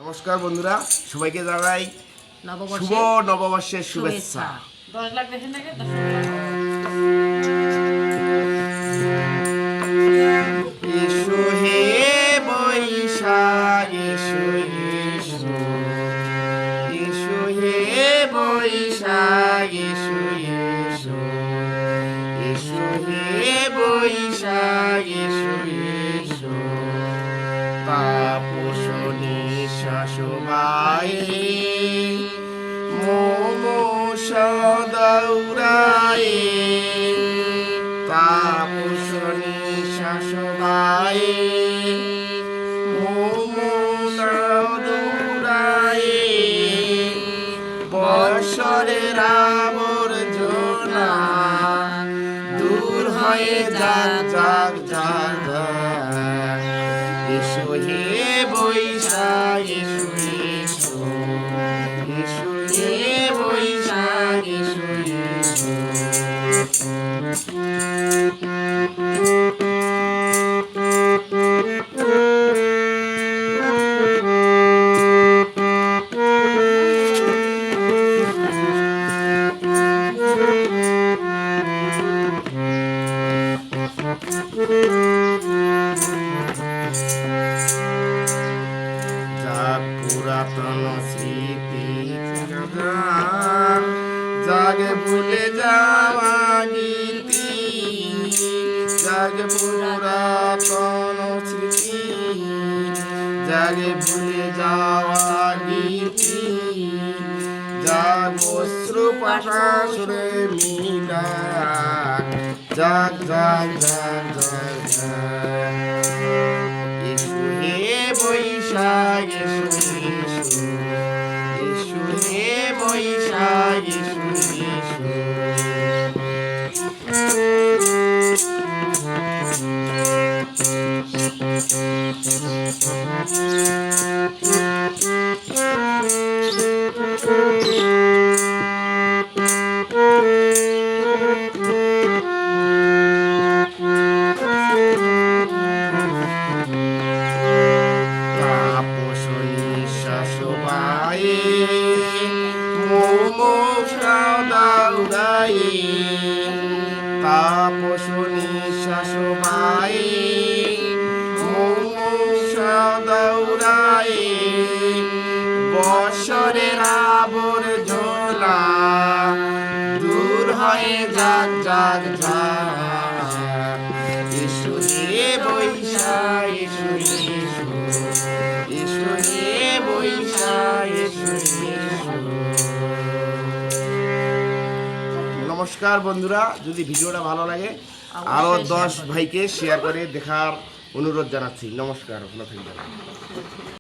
নমস্কার বন্ধুরা, সবাইকে জানাই শুভ নববর্ষের শুভেচ্ছা। 10 লাখ দেখেন নাকি? এসো হে বৈশাখ, এসো এসো, এসো হে বৈশাখ, এসো এসো, এসো হে বৈশাখ, এসো এসো। তাপসনী শাশুবাই দৌড়াই, তাপসনী শাশুবাই দৌড়াই। বৎসরের আবর্জনা দূর হয়ে যাক যাক যাক যাক। এসো হে বৈশাখ, এসো এসো, এসো হে বৈশাখ, এসো এসো। পুরাতন স্মৃতি জাগে ভুলে যাওয়া গীতি, জাগে পুরাতন স্মৃতি, জাগে ভুলে যাওয়া গীতি। জাগ অশ্রু পাশা সুরে মিলা, জাগ জাগ জাগ জাগ জাগ। এসো হে বৈশাখ, এসো এসো, এসো হে বৈশাখ, এসো এসো। শাশুবাই দৌড়াই, তাপসনী শাশুবাই দৌড়াই। বৎসরের আবর্জনা দূর হয়ে যাক যাক যাক। এসো হে বৈশাখ, এসো এসো, এসো হে বৈশাখ, এসো এসো। নমস্কার বন্ধুরা, যদি ভিডিওটা ভালো লাগে আরো 10 ভাইকে শেয়ার করে দেখার অনুরোধ জানাচ্ছি। নমস্কার, ভালো থাকবেন।